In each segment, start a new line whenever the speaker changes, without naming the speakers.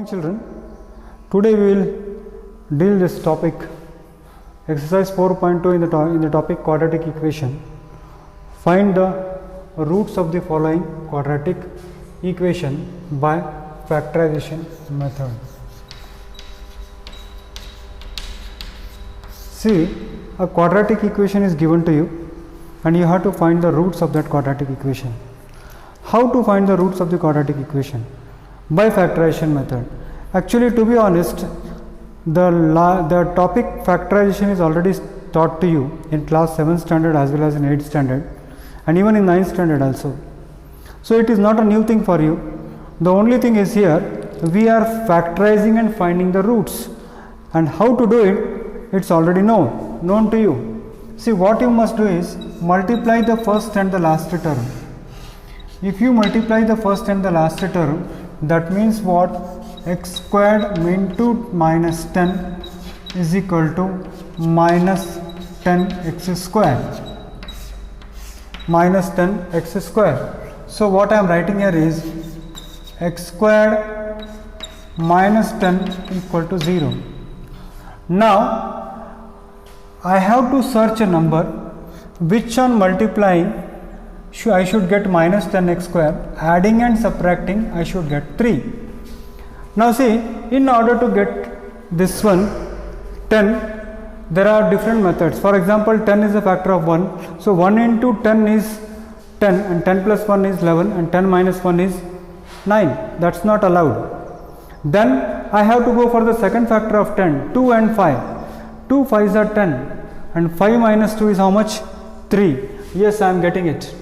children, today we will deal this topic exercise 4.2 in the topic quadratic equation. Find the roots of the following quadratic equation by factorization method. See, a quadratic equation is given to you and you have to find the roots of that quadratic equation. How to find the roots of the quadratic equation? By factorization method. Actually, to be honest, the topic factorization is already taught to you in class 7th standard as well as in 8th standard and even in 9th standard also. So it is not a new thing for you. The only thing is here we are factorizing and finding the roots, and how to do it, it's already known to you. See, what you must do is multiply the first and the last term. If you multiply the first and the last term, that means what? X squared into minus 10 is equal to minus 10x square. Minus 10x square. So what I am writing here is x squared minus 10 equal to 0. Now I have to search a number which on multiplying I should get minus 10x square, adding and subtracting I should get 3. Now see, in order to get this one 10, there are different methods. For example, 10 is a factor of 1, so 1 into 10 is 10 and 10 plus 1 is 11 and 10 minus 1 is 9. That's not allowed. Then I have to go for the second factor of 10, 2 and 5. 2 5s are 10 and 5 minus 2 is how much? 3. Yes, I am getting it.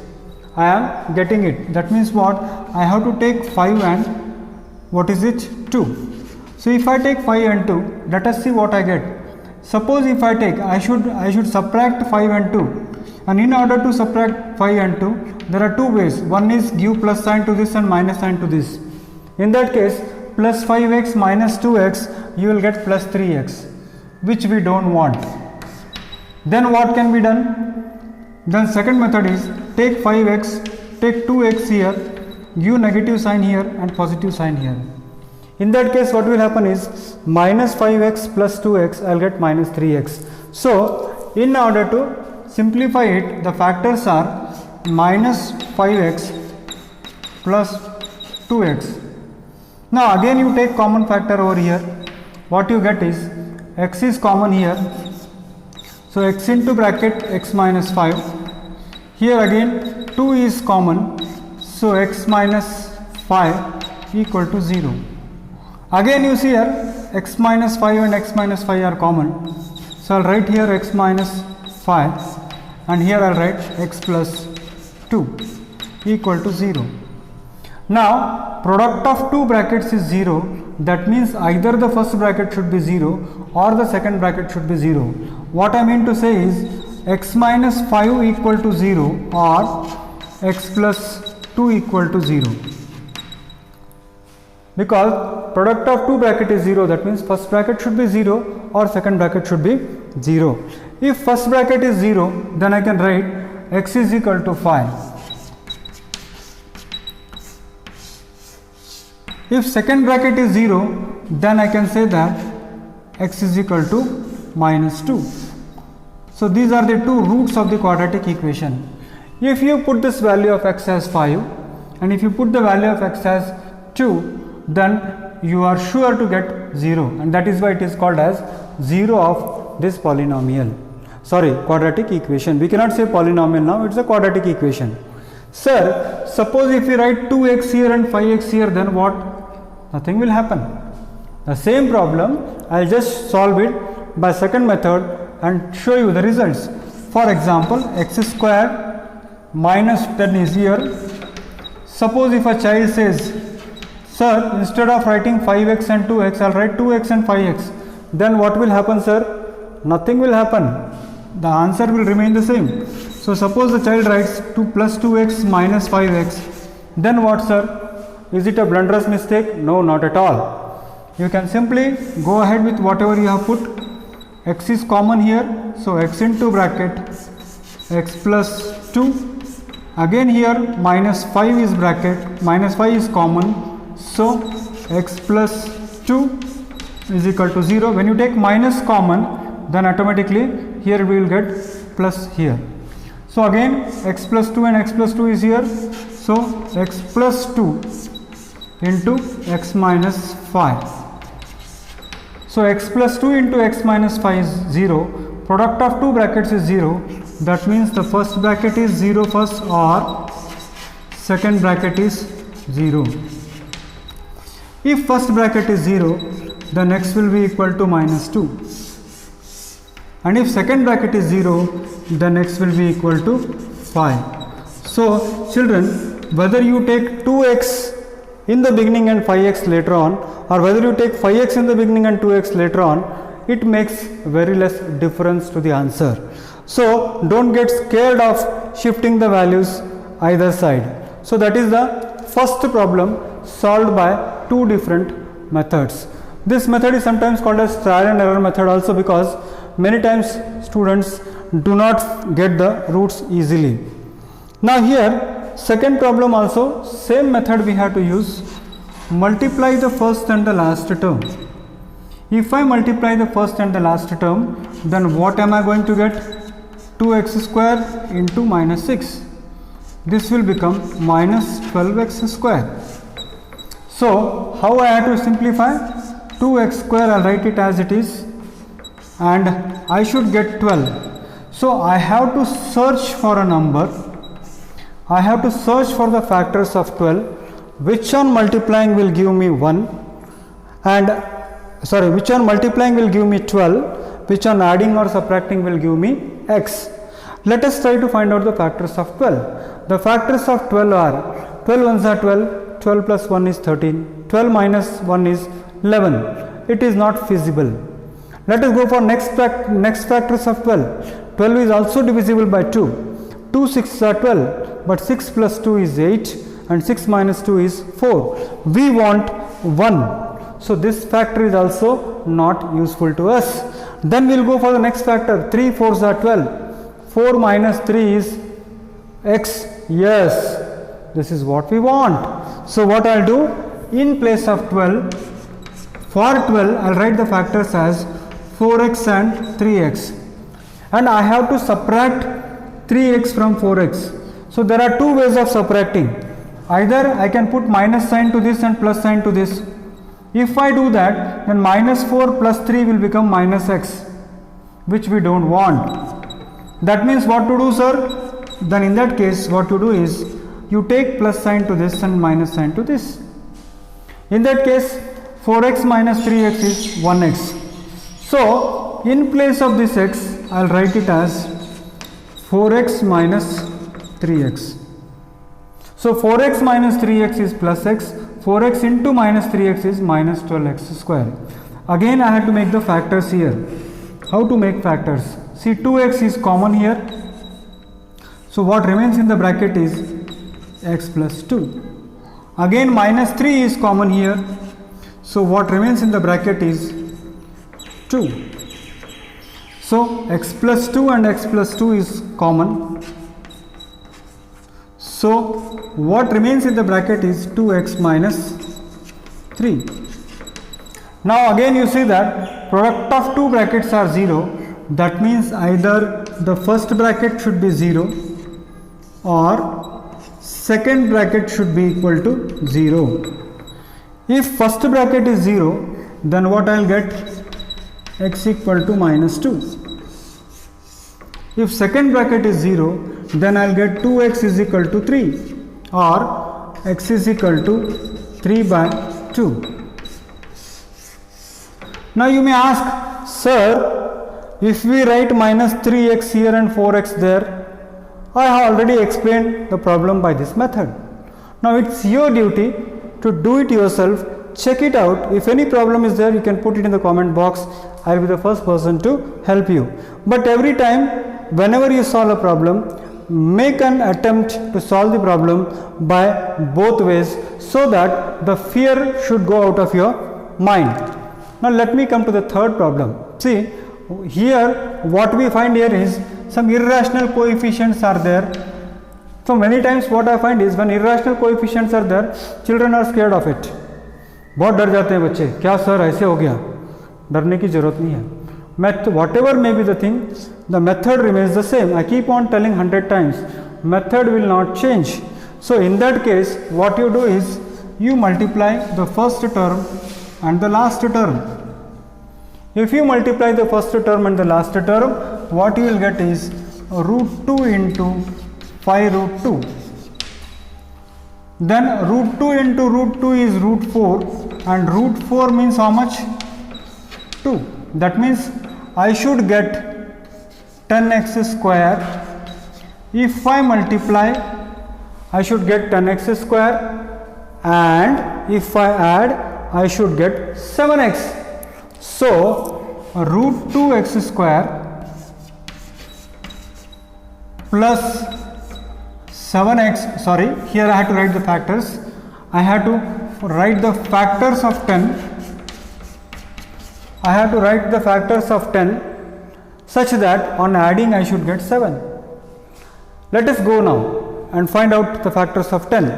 I am getting it. That means what? I have to take 5 and what is it? 2. So if I take 5 and 2, let us see what I get. Suppose if I take, I should subtract 5 and 2. And in order to subtract 5 and 2, there are two ways. One is give plus sign to this and minus sign to this. In that case, plus 5x minus 2x, you will get plus 3x, which we don't want. Then what can be done? Then second method is take 5x, take 2x here, give negative sign here and positive sign here. In that case, what will happen is minus 5x plus 2x, I will get minus 3x. So in order to simplify it, the factors are minus 5x plus 2x. Now again you take common factor over here. What you get is x is common here. So x into bracket x minus 5. Here again 2 is common. So x minus 5 equal to 0. Again you see here x minus 5 and x minus 5 are common. So I will write here x minus 5 and here I will write x plus 2 equal to 0. Now product of two brackets is 0. That means either the first bracket should be 0 or the second bracket should be 0. What I mean to say is x minus 5 equal to 0 or x plus 2 equal to 0. Because product of two bracket is 0, that means first bracket should be 0 or second bracket should be 0. If first bracket is 0, then I can write x is equal to 5. If second bracket is 0, then I can say that x is equal to minus 2. So these are the two roots of the quadratic equation. If you put this value of x as 5 and if you put the value of x as 2, then you are sure to get 0, and that is why it is called as 0 of this polynomial. Sorry, quadratic equation. We cannot say polynomial now, it is a quadratic equation. Sir, suppose if we write 2x here and 5x here, then what? Nothing will happen. The same problem, I will just solve it by second method and show you the results. For example, x square minus 10 is here. Suppose if a child says, sir, instead of writing 5x and 2x, I will write 2x and 5x. Then what will happen, sir? Nothing will happen. The answer will remain the same. So suppose the child writes 2 plus 2x minus 5x. Then what, sir? Is it a blunderous mistake? No, not at all. You can simply go ahead with whatever you have put. X is common here. So x into bracket x plus 2. Again here minus 5 is bracket. Minus 5 is common. So x plus 2 is equal to 0. When you take minus common, then automatically here we will get plus here. So again x plus 2 and x plus 2 is here. So x plus 2 into x minus 5. So x plus 2 into x minus 5 is 0. Product of two brackets is 0. That means the first bracket is 0 first, or second bracket is 0. If first bracket is 0, then x will be equal to minus 2. And if second bracket is 0, then x will be equal to 5. So children, whether you take 2x in the beginning and 5x later on, or whether you take 5x in the beginning and 2x later on, it makes very less difference to the answer. So don't get scared of shifting the values either side. So that is the first problem solved by two different methods. This method is sometimes called as trial and error method also, because many times students do not get the roots easily. Now here second problem also same method we have to use. Multiply the first and the last term. If I multiply the first and the last term, then what am I going to get? 2x square into minus 6. This will become minus 12x square. So how I have to simplify? 2x square, I'll write it as it is, and I should get 12. So I have to search for a number. I have to search for the factors of 12, which on multiplying will give me 1, and which on multiplying will give me 12, which on adding or subtracting will give me x. Let us try to find out the factors of 12. The factors of 12 are 12 ones are 12, 12 plus 1 is 13, 12 minus 1 is 11. It is not feasible. Let us go for next factors of 12. 12 is also divisible by 2. 2 6 are 12, but 6 plus 2 is 8, and 6 minus 2 is 4. We want 1. So this factor is also not useful to us. Then we will go for the next factor. 3 4s are 12. 4 minus 3 is x. Yes, this is what we want. So what I will do, in place of 12, for 12 I will write the factors as 4x and 3x, and I have to subtract 3x from 4x. So there are two ways of subtracting. Either I can put minus sign to this and plus sign to this. If I do that, then minus 4 plus 3 will become minus x, which we don't want. That means what to do, sir? Then in that case what you do is you take plus sign to this and minus sign to this. In that case 4x minus 3x is 1x. So in place of this x, I will write it as 4x minus 3x. So 4x minus 3x is plus x, 4x into minus 3x is minus 12x square. Again I have to make the factors here. How to make factors? See, 2x is common here. So what remains in the bracket is x plus 2. Again minus 3 is common here. So what remains in the bracket is 2. So x plus 2 and x plus 2 is common. So what remains in the bracket is 2x minus 3. Now again you see that product of two brackets are 0. That means either the first bracket should be 0 or second bracket should be equal to 0. If first bracket is 0, then what I will get? X equal to minus 2. If second bracket is 0, then I will get 2x is equal to 3, or x is equal to 3 by 2. Now you may ask, sir, if we write minus 3x here and 4x there, I have already explained the problem by this method. Now it's your duty to do it yourself. Check it out. If any problem is there, you can put it in the comment box. I will be the first person to help you. But every time, whenever you solve a problem, make an attempt to solve the problem by both ways, so that the fear should go out of your mind. Now let me come to the third problem. See, here what we find here is some irrational coefficients are there. So many times what I find is when irrational coefficients are there, children are scared of it. बहुत डर जाते हैं बच्चे, क्या sir ऐसे हो गया? डरने की जरूरत नहीं है. Whatever may be the thing, the method remains the same. I keep on telling 100 times, method will not change. So in that case, what you do is you multiply the first term and the last term. If you multiply the first term and the last term, what you will get is root 2 into 5 root 2. Then root 2 into root 2 is root 4, and root 4 means how much? 2. That means I should get 10x square. If I multiply, I should get 10x square, and if I add, I should get 7x. So root 2x square plus 7x, sorry, here I have to write the factors. I have to write the factors of 10. I have to write the factors of 10 such that on adding I should get 7. Let us go now and find out the factors of 10.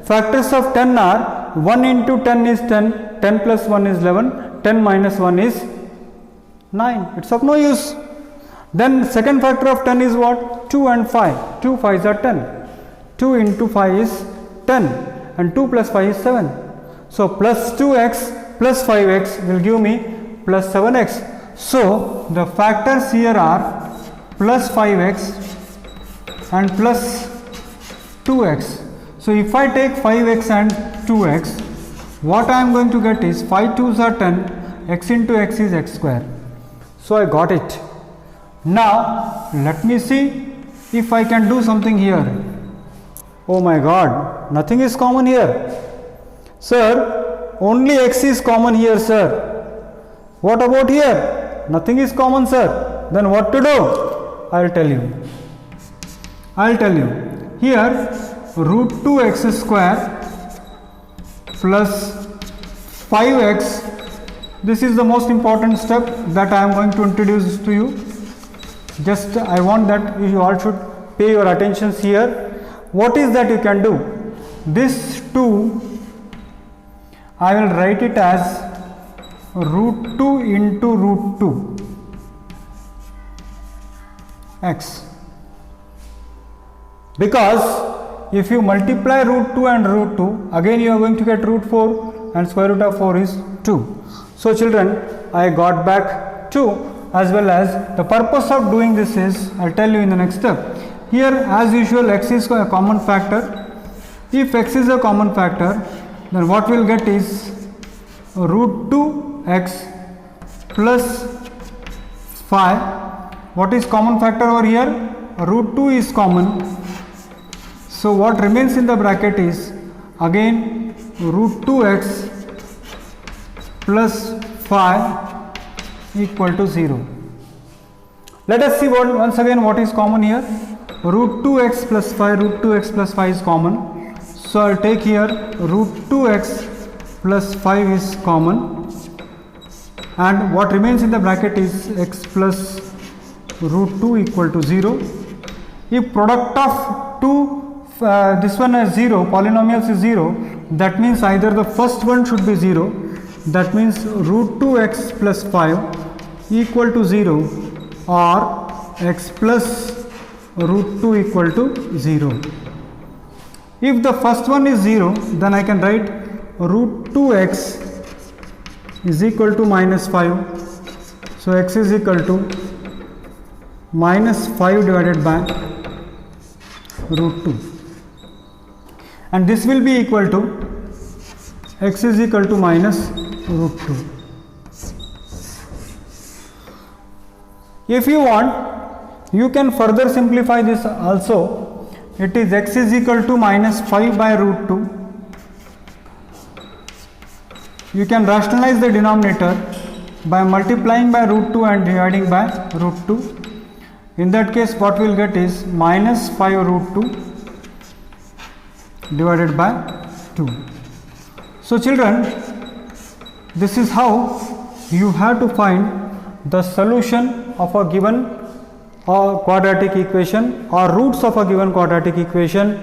Factors of 10 are 1 into 10 is 10, 10 plus 1 is 11, 10 minus 1 is 9. It's of no use. Then second factor of 10 is what? 2 and 5. 2 5s are 10. 2 into 5 is 10, and 2 plus 5 is 7. So plus 2x plus 5x will give me plus 7x. So the factors here are plus 5x and plus 2x. So if I take 5x and 2x, what I am going to get is 5 2s are 10, x into x is x square. So I got it. Now let me see if I can do something here. Oh my God, nothing is common here. Sir, only x is common here, sir. What about here? Nothing is common, sir. Then what to do? I will tell you. I will tell you. Here, root 2x square plus 5x. This is the most important step that I am going to introduce to you. Just I want that you all should pay your attentions here. What is that you can do? This 2, I will write it as root 2 into root 2 x, because if you multiply root 2 and root 2, again you are going to get root 4, and square root of 4 is 2. So children, I got back 2, as well as the purpose of doing this is, I will tell you in the next step. Here as usual, x is a common factor. If x is a common factor, then what we will get is root 2x plus 5. What is common factor over here? Root 2 is common. So what remains in the bracket is again root 2x plus 5 equal to 0. Let us see once again what is common here. Root 2x plus 5, root 2x plus 5 is common. So I will take here root 2x plus 5 is common, and what remains in the bracket is x plus root 2 equal to 0. If product of 2, this one is 0, polynomials is 0, that means either the first one should be 0, that means root 2x plus 5 equal to 0, or x plus root 2 equal to 0. If the first one is 0, then I can write root 2x is equal to minus 5. So x is equal to minus 5 divided by root 2, and this will be equal to x is equal to minus root 2. If you want, you can further simplify this also. It is x is equal to minus 5 by root 2. You can rationalize the denominator by multiplying by root 2 and dividing by root 2. In that case, what we will get is minus 5 root 2 divided by 2. So children, this is how you have to find the solution of a given quadratic equation or roots of a given quadratic equation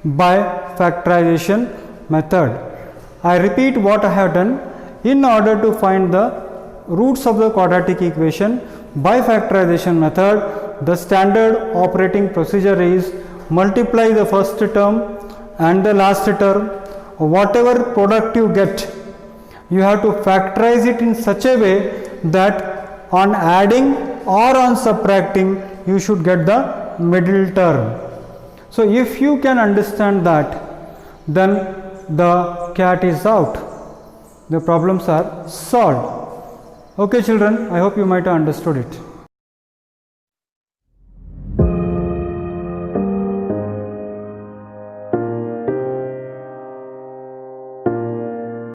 by factorization method. I repeat what I have done. In order to find the roots of the quadratic equation by factorization method, the standard operating procedure is multiply the first term and the last term. Whatever product you get, you have to factorize it in such a way that on adding or on subtracting you should get the middle term. So if you can understand that, then the cat is out. The problems are solved. Okay children, I hope you might have understood it.